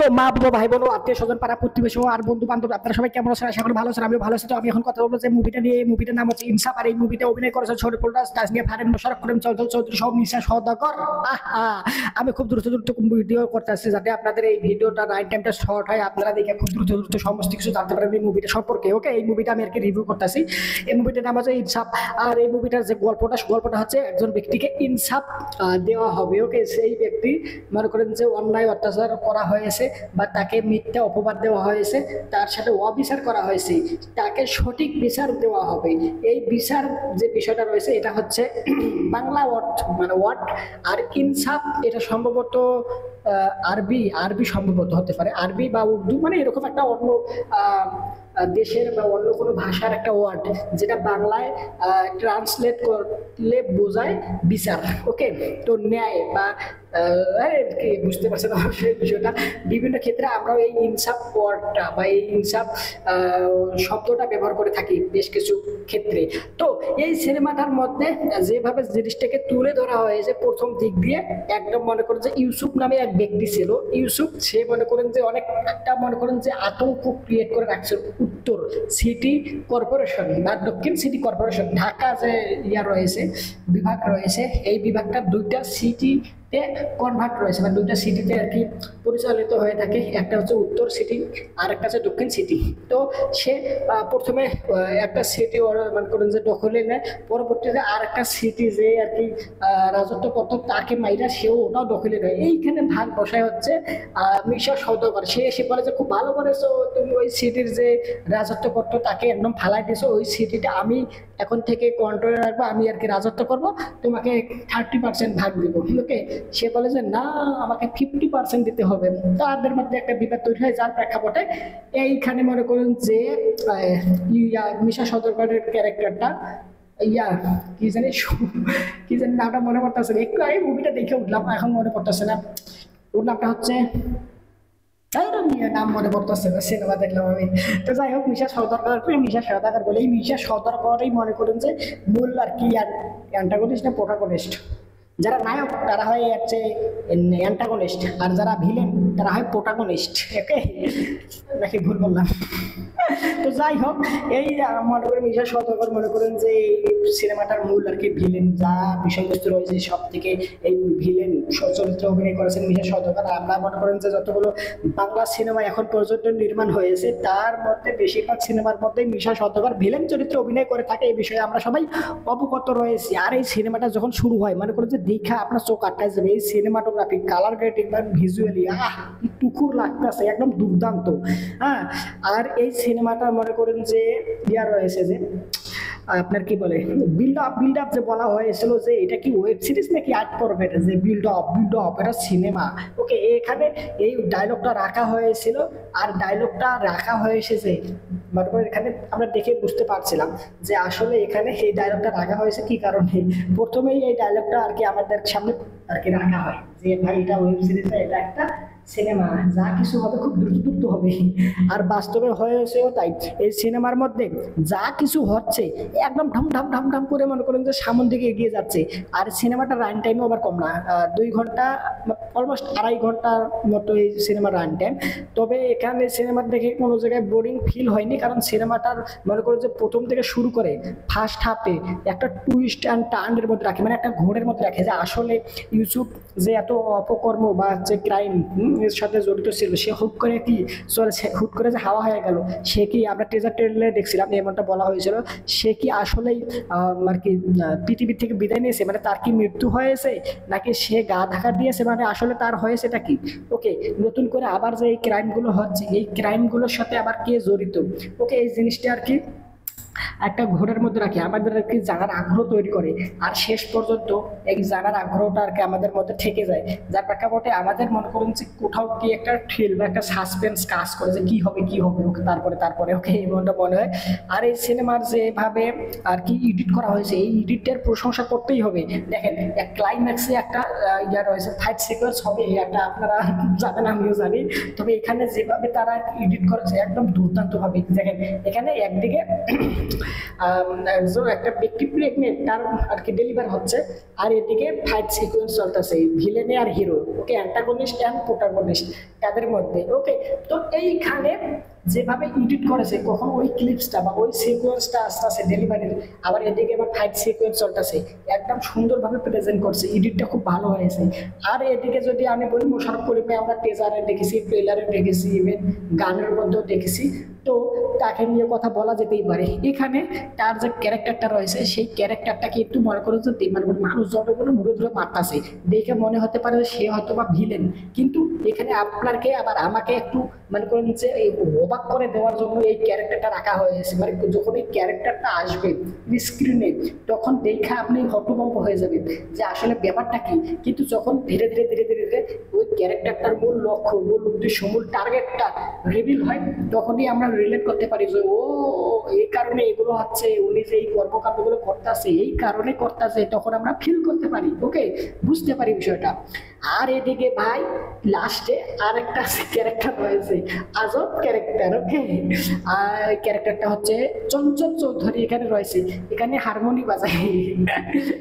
তো মা বাবা ভাই বোন আত্মীয় স্বজন পাড়া প্রতিবেশী আর বন্ধু বান্ধব আপনারা সবাই কেমন আছেন? আশা করি ভালো আছেন। আমিও ভালো আছি। তো আমি এখন কথা বলবো যে মুভিটা নিয়ে। এই মুভিটার নাম হচ্ছে ইনসাফ। আর এই মুভিতে অভিনয় করেছে শরীফুল রাজ, তাসনিয়া ফারিন, মোশাররফ করিম, চঞ্চল চৌধুরী সহ মিশা সওদাগর। আহা, আমি খুব দ্রুত দ্রুত ভিডিও করতেছি যাতে আপনাদের এই ভিডিওটা রাইট টাইমটা শর্ট হয়, আপনারা দেখে খুব দ্রুত দ্রুত সমস্ত কিছু জানতে পারেন এই মুভিটা সম্পর্কে। ওকে, এই মুভিটা আমি আর কি রিভিউ করতেছি। এই মুভিটার নাম হচ্ছে ইনসাফ। আর এই মুভিটার যে গল্পটা হচ্ছে একজন ব্যক্তিকে ইনসাফ দেওয়া হবে। ওকে, সেই ব্যক্তি মনে করেন যে অন্যায় অত্যাচার করা হয়েছে বা তাকে মিথ্যা অপবাদ দেওয়া হয়েছে, তার সাথে অবিচার করা হয়েছে, তাকে সঠিক বিচার দেওয়া হবে। এই বিচার যে বিষয়টা রয়েছে এটা হচ্ছে বাংলা ওয়ার্ড মানে ওয়ার্ড, আর ইনসাফ এটা সম্ভবত আরবি আরবি সম্ভবত হতে পারে, আরবি বা উর্দু মানে এরকম একটা অন্য দেশের বা অন্য কোনো ভাষার একটা ওয়ার্ড, যেটা বাংলায় ট্রান্সলেট করলে বোঝায় বিচার। ওকে, তো ন্যায় বা কি বুঝতে পারছেন অবশ্যই বিষয়টা। বিভিন্ন ক্ষেত্রে আমরা এই ইনসাফ ওয়ার্ডটা বা এই ইনসাফ শব্দটা ব্যবহার করে থাকি বেশ কিছু ক্ষেত্রে। তো এই সিনেমাটার মধ্যে যেভাবে জিনিসটাকে তুলে ধরা হয়েছে প্রথম দিক দিয়ে একদম মনে করেন যে ইউসুফ নামে এক ব্যক্তি ছিল। ইউসুফ সে মনে করেন যে অনেকটা মনে করেন যে আতঙ্ক ক্রিয়েট করে রাখছে উত্তর সিটি কর্পোরেশন বা দক্ষিণ সিটি কর্পোরেশন, ঢাকা যে রয়েছে বিভাগ রয়েছে, এই বিভাগটা দুইটা সিটি কনভার্ট রয়েছে মানে দুইটা সিটিতে আর কি পরিচালিত হয়ে থাকে। একটা হচ্ছে উত্তর সিটি আর একটা হচ্ছে দক্ষিণ সিটি। তো সে প্রথমে একটা সিটি মনে করেন যে দখলে নেয়, পরবর্তীতে আর একটা সিটি যে আর কি রাজত্ব করতো তাকে মাইরা সেও ওটাও দখলে নেয়। এইখানে ভাগ বসায় হচ্ছে মিশা সওদাগর। সে এসে বলে যে খুব ভালো করেছো তুমি, ওই সিটির যে রাজত্ব করতো তাকে একদম ফালাই দিয়েছো, ওই সিটিটা আমি এখন থেকে কন্ট্রোলে রাখবো, আমি আর কি রাজত্ব করবো, তোমাকে 30% ভাগ দিব। ওকে, সে বলে যে না আমাকে 50% দিতে হবে। তাদের মধ্যে একটা বিবাদ তৈরি হয়, যার প্রেক্ষাপটে এইখানে মনে করুন যে মিশা সওদাগরের ক্যারেক্টারটা কি জানি কি জানি নামটা মনে পড়তেছে না, একটু আগে মুভিটা দেখে উঠলাম এখন মনে পড়তেছে না। ওর নামটা হচ্ছে নাম মনে পড়তেছে না, সিনেমা দেখলাম আমি। তো যাই হোক, মিশা সওদাগর বলে এই মিশা সওদাগরই মনে করেন যে মূল আর কি অ্যান্টাগনিস্ট না প্রোটাগনিস্ট। যারা নায়ক তারা হয় হচ্ছে অ্যান্টাগনিস্ট, আর যারা ভিলেন তারা হয় প্রোটাগনিস্ট। ওকে, নাকি ভুল বললাম? তো যাই হোক, এই মনে করেন মিশা সওদাগর মনে করেন যে সিনেমাটার মূল আর কি ভিলেন, যা বিষয়বস্তু রয়েছে সব থেকে এই ভিলেন চরিত্রে অভিনয় করেছেন মিশা সওদাগর। আমরা মনে করেন যে যতগুলো বাংলা সিনেমা এখন পর্যন্ত নির্মাণ হয়েছে তার মধ্যে বেশিরভাগ সিনেমার মধ্যে মিশা সওদাগর ভিলেন চরিত্রে অভিনয় করে থাকে, এই বিষয়ে আমরা সবাই অবগত রয়েছি। আর এই সিনেমাটা যখন শুরু হয় মনে করেন যে দেখা আপনার চোখ আটকায় যাবে। এই সিনেমাটোগ্রাফি, কালার গ্রেডিং বা ভিজুয়ালি টুকুর লাগতেছে একদম দুর্দান্ত। হ্যাঁ, আর এই সিনেমাটা মনে করেন যে রয়েছে যে আপনার কি বলে বিল্ড আপ যে বলা হয়েছিল যে এটা কি ওয়েব সিরিজ নাকি আর্ট পর্বের, যে বিল্ড আপ এটা সিনেমা। ওকে, এখানে এই ডায়লগটা রাখা হয়েছিল, আর ডায়লগটা রাখা হয়েছে যে মনে করেন এখানে আমরা দেখে বুঝতে পারছিলাম যে আসলে এখানে এই ডায়লগটা রাখা হয়েছে কি কারণে। প্রথমেই এই ডায়লগটা আর কি আমাদের সামনে আর কি রাখা হয় যে ভাই এটা ওয়েব সিরিজ না, এটা একটা সিনেমা, যা কিছু হবে খুব দ্রুত হবে। আর বাস্তবে হয়েছেও তাই। এই সিনেমার মধ্যে যা কিছু হচ্ছে একদম ঢাম ঢাম ঢাম ঢাম করে মনে করেন যে সামন দিকে এগিয়ে যাচ্ছে। আর সিনেমাটা রান টাইমও আবার কম না, 2 ঘন্টা অলমোস্ট 2.5 ঘন্টার মতো এই সিনেমার রান টাইম। তবে এখানে সিনেমার দেখে কোনো জায়গায় বোরিং ফিল হয়নি, কারণ সিনেমাটার মনে করেন যে প্রথম থেকে শুরু করে ফার্স্ট হাফে একটা টুইস্ট অ্যান্ড টার্নের মধ্যে রাখে, মানে একটা ঘোরের মধ্যে রাখে যে আসলে ইউসুফ যে এত অপকর্ম বা যে ক্রাইম এর সাথে জড়িত ছিল, সে হুট করে কি হুট করে যে হাওয়া হয়ে গেল, সে কি আমরা টেজার ট্রেলারে দেখছিলাম এমনটা বলা হয়েছিল, সে কি আসলেই আর কি পৃথিবী থেকে বিদায় নিয়েছে, মানে তার কি মৃত্যু হয়েছে নাকি সে গা ঢাকা দিয়েছে, মানে আসলে তার হয়েছে এটা কি। ওকে, নতুন করে আবার যে এই ক্রাইমগুলো হচ্ছে এই ক্রাইমগুলোর সাথে আবার কে জড়িত। ওকে, এই জিনিসটা আর কি একটা ঘোরের মধ্যে রাখি, আমাদের আর কি জানার আগ্রহ তৈরি করে। আর শেষ পর্যন্ত এই জানার আগ্রহটা আর কি আমাদের মধ্যে থেকে যায়, যার প্রেক্ষাপটে আমাদের মনে করুন যে কোথাও কি একটা থ্রিল বা একটা সাসপেন্স কাজ করে যে কি হবে ওকে তারপরে ওকে এমনটা মনে হয়। আর এই সিনেমার যেভাবে আর কি এডিট করা হয়েছে, এই এডিটের প্রশংসা করতেই হবে। দেখেন এক ক্লাইম্যাক্সে একটা রয়েছে ফাইট সিকোয়েন্স হবে, একটা আপনারা জানেন আমিও জানি, তবে এখানে যেভাবে তারা এডিট করেছে একদম দুর্দান্ত ভাবে। দেখেন এখানে একদিকে একজন একটা ব্যক্তি প্রেগনেন্ট, তার আর কি ডেলিভার হচ্ছে, আর এদিকে ফাইট সিকোয়েন্স চলতেছে ভিলেনে আর hero. Okay, antagonist and protagonist তাদের মধ্যে। ওকে, তো এইখানে যেভাবে এডিট করেছে, কখন ওই ক্লিপসটা বা ওই সিকোয়েন্সটা আস্তে আস্তে ডেলিভারি, আবার এদিকে আবার ফাইট সিকোয়েন্স চলতেছে, একদম সুন্দরভাবে প্রেজেন্ট করছে, এডিটটা খুব ভালো হয়েছে। আর এদিকে যদি আমি বলি মোশাররফ করিমকে আমরা টেজারে দেখেছি, ট্রেলারে দেখেছি, ইভেন গানের মধ্যেও দেখেছি, তো তাকে নিয়ে কথা বলা যেতেই পারে। এখানে তার যে ক্যারেক্টারটা রয়েছে সেই ক্যারেক্টারটা কিন্তু মনে করে যে মানে মানুষ যতগুলো ঘুরে ধরে মারতাছে দেখে মনে হতে পারে যে সে হয়তো বা ভিলেন, কিন্তু এখানে আপনাকে আবার আমাকে একটু মনে করেন যে এই অবাক করে দেওয়ার জন্য এই ক্যারেক্টারটা রাখা হয়েছে। মানে যখন এই ক্যারেক্টারটা আসবে স্ক্রিনে তখন দেখা আপনি হতভম্ব হয়ে যাবেন যে আসলে ব্যাপারটা কি। কিন্তু যখন ধীরে ধীরে ধীরে ধীরে ধীরে ওই ক্যারেক্টারটার মূল লক্ষ্য, মূল উদ্দেশ্য, মূল টার্গেটটা রিভিল হয়, তখনই আমরা রিলেট করতে পারি যে ও এই কারণে এগুলো হচ্ছে, উনি যে এই কর্মকাণ্ডগুলো করতেছে এই কারণে করতেছে, তখন আমরা ফিল করতে পারি, ওকে, বুঝতে পারি বিষয়টা। আর এদিকে ভাই লাস্টে আর একটা ক্যারেক্টার রয়েছে, আজব ক্যারেক্টার, ওকে। আর ক্যারেক্টারটা হচ্ছে চঞ্চল চৌধুরী এখানে রয়েছে, এখানে হারমোনি বাজায়,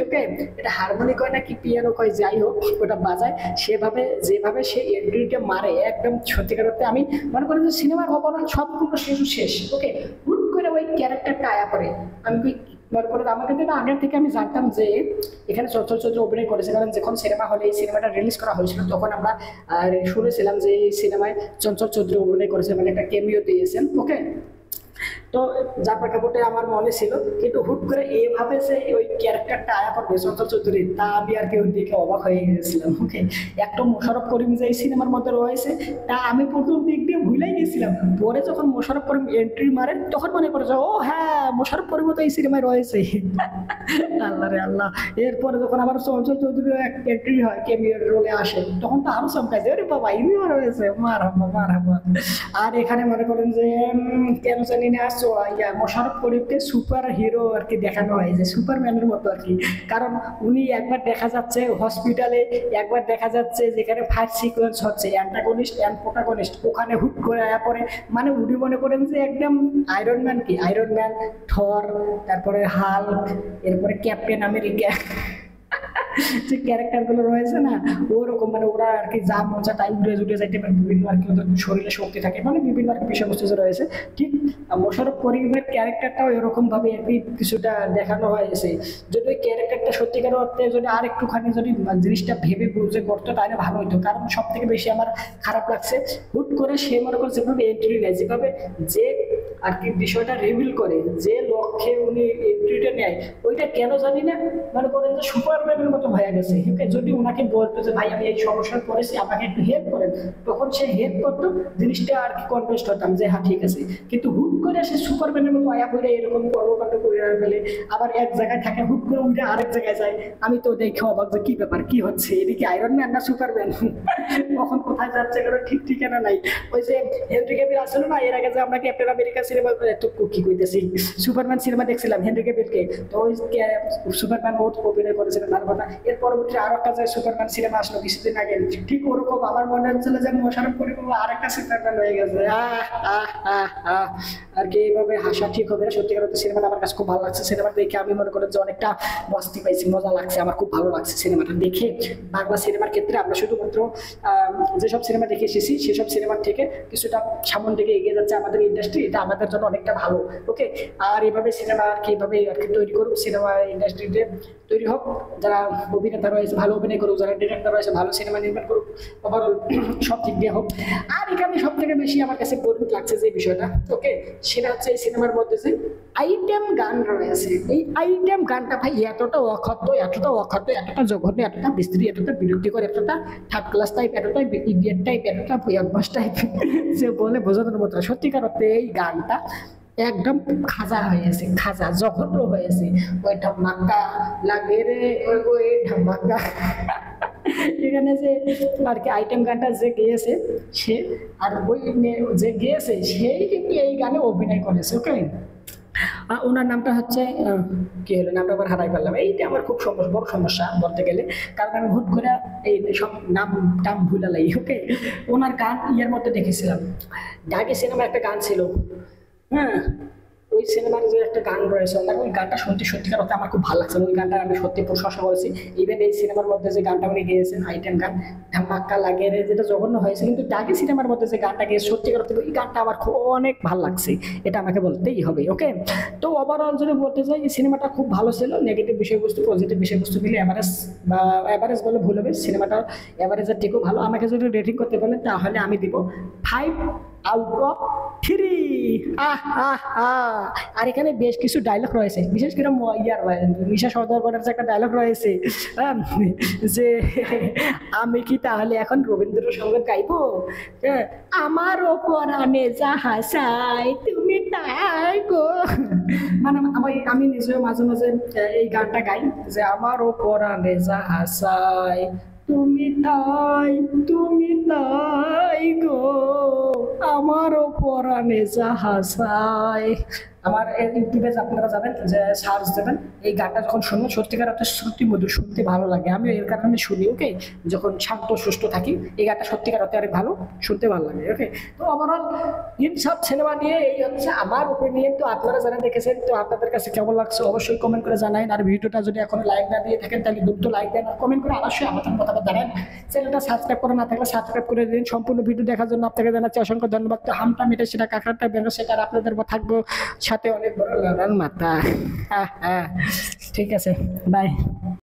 ওকে, এটা হারমোনি কয় না কি পিয়ানো কয়, যাই হোক ওটা বাজায়। সেভাবে যেভাবে সে এন্ট্রিটা মারে একদম সত্যিকার অর্থে আমি মনে করি যে সিনেমার অবদান সবগুলো শেষ, ওকে। হুট করে ওই ক্যারেক্টারটা আয়া পড়ে, আমি মনে করি আমাকে কিন্তু আগে থেকে আমি জানতাম যে এখানে চঞ্চল চৌধুরী অভিনয় করেছে, কারণ যখন সিনেমা হলে এই সিনেমাটা রিলিজ করা হয়েছিল তখন আমরা শুনেছিলাম যে এই সিনেমায় চঞ্চল চৌধুরী অভিনয় করেছে, মানে একটা কেমিও দিয়েছেন, ওকে। তো যার প্রেক্ষাপটে আমার মনে ছিল, কিন্তু হুট করে এইভাবে যে ওই ক্যারেক্টারটা আয়া করবে চঞ্চল চৌধুরী, তা আমি আর কেউ দেখে অবাক হয়ে গেছিলাম, ওকে। একটা মোশাররফ করিম যে এই সিনেমার মধ্যে রয়েছে তা আমি প্রথম দিক দিয়ে ভুলেই গেছিলাম, পরে যখন মোশাররফ করিম এন্ট্রি মারে তখন মনে পড়ে যায় ও হ্যাঁ মোশাররফ করিম তো এই সিনেমায় রয়েছে। আল্লাহ রে আল্লাহ। এরপরে যখন আবার চঞ্চল চৌধুরী এন্ট্রি হয়, কেমিওর রোলে আসে, তখন তো আরো চমকায় যে আরে বাবা ইনিও রয়েছে, মার হাবা। আর এখানে মনে করেন যে কেন জানি না মোশাররফ করিমকে সুপার হিরো আর কি দেখানো হয়, যে সুপারম্যানের মতো আর কি। কারণ উনি একবার দেখা যাচ্ছে হসপিটালে, একবার দেখা যাচ্ছে যেখানে ফাইট সিকোয়েন্স হচ্ছে, অ্যান্টাগনিস্ট অ্যান্ড প্রোটাগনিস্ট, ওখানে হুট করে আয়া পরে, মানে উনি মনে করেন যে একদম আয়রন ম্যান, কি আয়রন ম্যান, থর, তারপরে হাল্ক, এরপরে ক্যাপ্টেন আমেরিকা, যে ক্যারেক্টারগুলো রয়েছে না ওরকম, মানে ওরা আর কি যা মজা টাইম উঠে যাইতে পারে, বিভিন্ন আর কি ওদের শরীরে শক্তি থাকে, মানে বিভিন্ন আর কি বিষয়বস্তু যে রয়েছে। ঠিক মোশাররফ করিমের ক্যারেক্টারটাও এরকম ভাবে আর কি কিছুটা দেখানো হয়েছে। যদি ওই ক্যারেক্টারটা সত্যিকার অর্থে যদি আর একটুখানি যদি জিনিসটা ভেবে বুঝে করতো তাহলে ভালো হইতো। কারণ সব থেকে বেশি আমার খারাপ লাগছে হুট করে সে মনে করে যেভাবে এন্ট্রি নেয়, যেভাবে যে আর কি বিষয়টা রিভিল করে, যে লক্ষ্যে উনি এন্ট্রিটা নেয়, ওইটা কেন জানি না মনে করেন যে সুপারম্যানের মতো হয়ে গেছে। যদি ওনাকে বলতো যে ভাই আমি এই সমস্যায় পড়েছি আমাকে একটু হেল্প করেন, তখন সে হেল্প করতো, জিনিসটা আর কি কনভিন্স হতাম যে হ্যাঁ ঠিক আছে। কিন্তু হুট করে সে সুপারম্যানের মতো আয়া পড়ে এরকম কর্মকাণ্ড করে ফেলে, আবার এক জায়গায় থাকে হুট করে উঠে আরেক জায়গায় যায়, আমি তো দেখে অবাক যে কি ব্যাপার, কি হচ্ছে, এদিকে আয়রন ম্যান না সুপারম্যান, কখন কোথায় যাচ্ছে কোনো ঠিক ঠিকানা নাই। ওই যে হেনরি ক্যাভিল আসলো না এর আগে যে আমরা ক্যাপ্টেন আমেরিকা সিনেমা, তো কি কইতেছি, সুপারম্যান সিনেমা দেখছিলাম হেনরি ক্যাভিলকে, তো ওই সুপারম্যান ও অভিনয় করেছিলেন তার কথা। এর পরবর্তী আরো একটা যে সুপারম্যান সিনেমা আসলো কিছুদিন আগে, ঠিক ওরকম আমার মনে হচ্ছিল যে মোশাররফ করিম আর একটা সুপারম্যান হয়ে গেছে। আর কি এইভাবে হাসা ঠিক হবে না। সত্যিকার অর্থে সিনেমাটা আমার কাছে খুব ভালো লাগছে। সিনেমাটা দেখে আমি মনে করেন যে অনেকটা মস্তি পাইছি, মজা লাগছে, আমার খুব ভালো লাগছে সিনেমাটা দেখে। বাংলা সিনেমার ক্ষেত্রে আমরা শুধুমাত্র যেসব সিনেমা দেখে এসেছি সেসব সিনেমার থেকে কিছুটা সামন থেকে এগিয়ে যাচ্ছে আমাদের ইন্ডাস্ট্রি, এটা আমাদের জন্য অনেকটা ভালো, ওকে। আর এইভাবে সিনেমা আর কি এইভাবে আর কি তৈরি করুক, সিনেমা ইন্ডাস্ট্রিতে তৈরি হোক, যারা অভিনেতা রয়েছে ভালো অভিনয় করুক, যারা ডিরেক্টর রয়েছে ভালো সিনেমা নির্মাণ করুক, ওভারঅল সব দিক দিয়ে হোক। আর এখানে সব থেকে বেশি আমার কাছে বোরিং লাগছে যে বিষয়টা, ওকে, সেটা হচ্ছে এই সিনেমার মধ্যে যে আইটেম গান রয়েছে, এই আইটেম গানটা ভাই এতটা অখাদ্য, এতটা জঘন্য, এতটা বিস্তৃত, এতটা বিরক্তিকর, এতটা থার্ড ক্লাস টাইপ, এতটা ইডিয়েট টাইপ, এতটা বদমাস টাইপ, যে বলে বোঝানোর মতো। সত্যিকার অর্থে এই গানটা একদম খাজা হয়েছে, খাজা জঘন্য হয়েছে। ওই ঢামাকা লাগে রে ওই ঢামাকা, এখানে যে আর কি আইটেম গানটা যে গেয়েছে সে, আর ওই যে গেয়েছে সেই কিন্তু এই গানে অভিনয় করেছে, ওকে। ওনার নামটা হচ্ছে কি হলো, নামটা আবার হারাই ফেললাম, এইটা আমার খুব বড় সমস্যা বলতে গেলে, কারণ আমি হুট করে এই সব নাম টাম ভুলালাই, ওকে। ওনার গান ইয়ের মধ্যে দেখেছিলাম, ঢাকি সিনেমা একটা গান ছিল, হ্যাঁ, ওই সিনেমার যে একটা গান রয়েছে ওই গানটা শুনতে সত্যিকার অর্থে আমার খুব ভালো লাগছে, ওই গানটা আমি সত্যি প্রশংসা করেছি। ইভেন এই সিনেমার মধ্যে যে গানটা উনি গেয়েছেন আইটেম গান ধামাক্কা লাগে রে, যেটা জঘন্য হয়েছে, কিন্তু ডাকি সিনেমার মধ্যে যে গানটা গিয়ে সত্যিকার অর্থে ওই গানটা আমার খুব অনেক ভালো লাগছে, এটা আমাকে বলতেই হবে। ওকে, তো ওভারঅল যদি বলতে চাই এই সিনেমাটা খুব ভালো ছিল, নেগেটিভ বিষয়বস্তু পজিটিভ বিষয়বস্তু মিলে অ্যাভারেজ, বা অ্যাভারেজ বলে ভুল হবে, সিনেমাটা অ্যাভারেজের থেকেও ভালো। আমাকে যদি রেটিং করতে বলেন তাহলে আমি দিব 5/3। আহ আহ আহ আর এখানে বেশ কিছু ডায়লগ রয়েছে, বিশেষ করে মিশা সওদাগরের যে একটা ডায়লগ রয়েছে, হ্যাঁ, যে আমি কি তাহলে এখন রবীন্দ্রসঙ্গীত গাইবো, হ্যাঁ, আমারও পরাণে যাহা চাই তুমি তাই গো। মানে আমি নিজেও মাঝে মাঝে এই গানটা গাই, যে আমারও পরাণে যাহা চাই তুমি তাই গো, আমারও পরাণে যাহা চাই। আমার ইউটিউবে আপনারা যাবেন, যে সার্চ দেবেন, এই গানটা যখন শুনবেন সত্যিকার অর্থে সত্যি মধুর, শুনতে ভালো লাগে। আমিও এর কারণে শুনি। ওকে, যখন শান্ত সুস্থ থাকি এই গানটা সত্যিকার অর্থে অনেক ভালো, শুনতে ভালো লাগে। ওকে, তো ওভারঅল সব সিনেমা নিয়ে এই হচ্ছে আমার ওপিনিয়ন। তো আপনারা যারা দেখেছেন, তো আপনাদের কাছে কেমন লাগছে অবশ্যই কমেন্ট করে জানাবেন। আর ভিডিওটা যদি এখন লাইক না দিয়ে থাকেন তাহলে দ্রুত লাইক দেন, আর কমেন্ট করে অবশ্যই আমাদের মতামত জানান। চ্যানেলটা সাবস্ক্রাইব করে না থাকলে সাবস্ক্রাইব করে দিন। সম্পূর্ণ ভিডিও দেখার জন্য আপনাকে জানাচ্ছি অসংখ্য ধন্যবাদ। তো হামটা মিটে সেটা কাঁকড়াটা বেরো সেটা আর আপনাদের থাকবো সাথে অনেক বড় লড়ার মাথা। হ্যাঁ হ্যাঁ, ঠিক আছে, বাই।